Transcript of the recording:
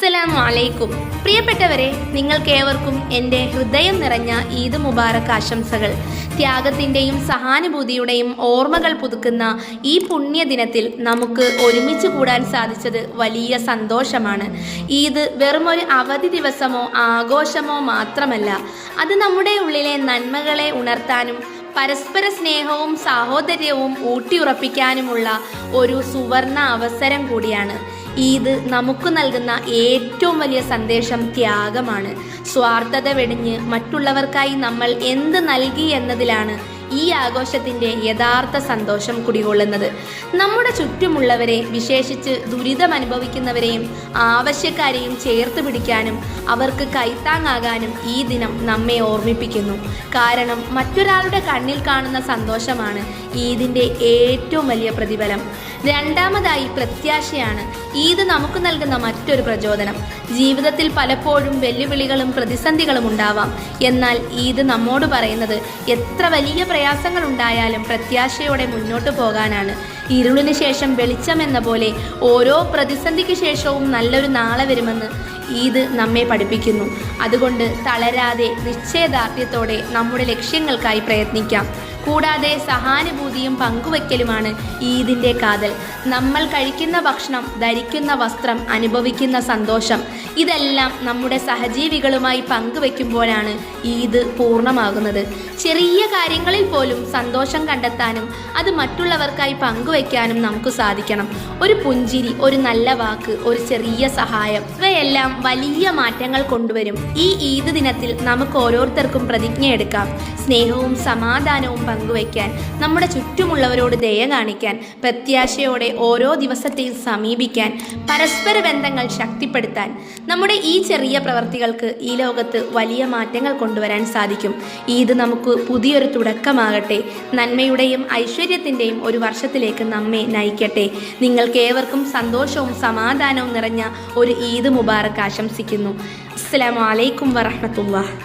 അസ്സലാമു അലൈക്കും. പ്രിയപ്പെട്ടവരെ, നിങ്ങൾക്കേവർക്കും എൻ്റെ ഹൃദയം നിറഞ്ഞ ഈദ് മുബാറക് ആശംസകൾ. ത്യാഗത്തിൻ്റെയും സഹാനുഭൂതിയുടെയും ഓർമ്മകൾ പുതുക്കുന്ന ഈ പുണ്യദിനത്തിൽ നമുക്ക് ഒരുമിച്ച് കൂടാൻ സാധിച്ചത് വലിയ സന്തോഷമാണ്. ഈദ് വെറുമൊരു അവധി ദിവസമോ ആഘോഷമോ മാത്രമല്ല, അത് നമ്മുടെ ഉള്ളിലെ നന്മകളെ ഉണർത്താനും പരസ്പര സ്നേഹവും സാഹോദര്യവും ഊട്ടിയുറപ്പിക്കാനുമുള്ള ഒരു സുവർണ അവസരം കൂടിയാണ്. ഈദ് നമുക്ക് നൽകുന്ന ഏറ്റവും വലിയ സന്ദേശം ത്യാഗമാണ്. സ്വാർത്ഥത വെടിഞ്ഞ് മറ്റുള്ളവർക്കായി നമ്മൾ എന്ത് നൽകി എന്നതിലാണ് ഈ ആഘോഷത്തിൻ്റെ യഥാർത്ഥ സന്തോഷം കുടികൊള്ളുന്നത്. നമ്മുടെ ചുറ്റുമുള്ളവരെ, വിശേഷിച്ച് ദുരിതമനുഭവിക്കുന്നവരെയും ആവശ്യക്കാരെയും ചേർത്ത് പിടിക്കാനും അവർക്ക് കൈത്താങ്ങാകാനും ഈ ദിനം നമ്മെ ഓർമ്മിപ്പിക്കുന്നു. കാരണം മറ്റൊരാളുടെ കണ്ണിൽ കാണുന്ന സന്തോഷമാണ് ഈദിൻ്റെ ഏറ്റവും വലിയ പ്രതിഫലം. രണ്ടാമതായി പ്രത്യാശയാണ് ഈദ് നമുക്ക് നൽകുന്ന മറ്റൊരു പ്രചോദനം. ജീവിതത്തിൽ പലപ്പോഴും വെല്ലുവിളികളും പ്രതിസന്ധികളും ഉണ്ടാവാം. എന്നാൽ ഈദ് നമ്മോട് പറയുന്നത് എത്ര വലിയ പ്രയാസങ്ങൾ ഉണ്ടായാലും പ്രത്യാശയോടെ മുന്നോട്ട് പോകാനാണ്. ഇരുളിന് ശേഷം വെളിച്ചമെന്ന പോലെ ഓരോ പ്രതിസന്ധിക്ക് ശേഷവും നല്ലൊരു നാളെ വരുമെന്ന് ഈദ് നമ്മെ പഠിപ്പിക്കുന്നു. അതുകൊണ്ട് തളരാതെ നിശ്ചയദാർഢ്യത്തോടെ നമ്മുടെ ലക്ഷ്യങ്ങൾക്കായി പ്രയത്നിക്കാം. കൂടാതെ സഹാനുഭൂതിയും പങ്കുവയ്ക്കലുമാണ് ഈദിൻ്റെ കാതൽ. നമ്മൾ കഴിക്കുന്ന ഭക്ഷണം, ധരിക്കുന്ന വസ്ത്രം, അനുഭവിക്കുന്ന സന്തോഷം, ഇതെല്ലാം നമ്മുടെ സഹജീവികളുമായി പങ്കുവെക്കുമ്പോഴാണ് ഈദ് പൂർണ്ണമാകുന്നത്. ചെറിയ കാര്യങ്ങളിൽ പോലും സന്തോഷം കണ്ടെത്താനും അത് മറ്റുള്ളവർക്കായി പങ്കുവെക്കാനും നമുക്ക് സാധിക്കണം. ഒരു പുഞ്ചിരി, ഒരു നല്ല വാക്ക്, ഒരു ചെറിയ സഹായം, ഇവയെല്ലാം വലിയ മാറ്റങ്ങൾ കൊണ്ടുവരും. ഈ ഈദ് ദിനത്തിൽ നമുക്ക് ഓരോരുത്തർക്കും പ്രതിജ്ഞയെടുക്കാം. സ്നേഹവും സമാധാനവും പങ്കുവയ്ക്കാൻ, നമ്മുടെ ചുറ്റുമുള്ളവരോട് ദയ കാണിക്കാൻ, പ്രത്യാശയോടെ ഓരോ ദിവസത്തെയും സമീപിക്കാൻ, പരസ്പര ബന്ധങ്ങൾ ശക്തിപ്പെടുത്താൻ. നമ്മുടെ ഈ ചെറിയ പ്രവർത്തികൾക്ക് ഈ ലോകത്ത് വലിയ മാറ്റങ്ങൾ കൊണ്ടുവരാൻ സാധിക്കും. ഈദ് നമുക്ക് പുതിയൊരു തുടക്കമാകട്ടെ. നന്മയുടെയും ഐശ്വര്യത്തിൻ്റെയും ഒരു വർഷത്തിലേക്ക് നമ്മെ നയിക്കട്ടെ. നിങ്ങൾക്കേവർക്കും സന്തോഷവും സമാധാനവും നിറഞ്ഞ ഒരു ഈദ് മുബാറക് ആശംസിക്കുന്നു. അസ്സലാമു അലൈക്കും വറഹ്മത്തുള്ളാഹി.